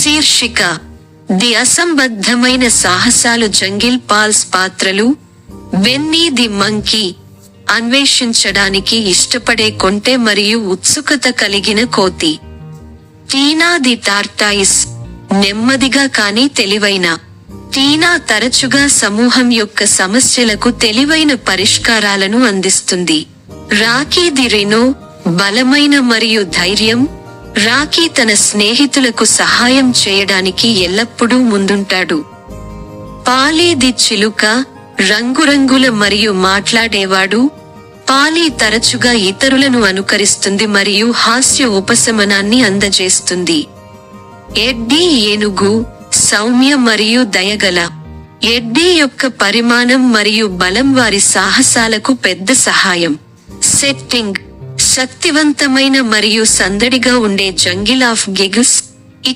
శీర్షిక ది అసంబద్ధమైన సాహసాలు jungle Paul's పాత్రలు బెన్నీ ది మంకీ అన్వేషించడానికి ఇష్టపడే కొంటె మరియు ఉత్సుకత కలిగిన కోతి. టీనా ది టార్టాయిస్ నెమ్మదిగా కానీ తెలివైన. టీనా తరచుగా సమూహం యొక్క సమస్యలకు తెలివైన పరిష్కారాలను అందిస్తుంది. రాకీ ది రినో బలమైన మరియు ధైర్యం. రాకీ తన స్నేహితులకు సహాయం చేయడానికి ఎల్లప్పుడూ ముందుంటాడు. పాలీ ది చిలుక రంగురంగుల మరియు మాట్లాడేవాడు. పాలీ తరచుగా ఇతరులను అనుకరిస్తుంది మరియు హాస్య ఉపశమనాన్ని అందజేస్తుంది. ఎడ్డీ ఏనుగు సౌమ్య మరియు దయగల. ఎడ్డీ యొక్క పరిమాణం మరియు బలం వారి సాహసాలకు పెద్ద సహాయం. సెట్టింగ్ శక్తివంతమైన మరియు సందడిగా ఉండే జంగిల్ ఆఫ్ గిగ్స్.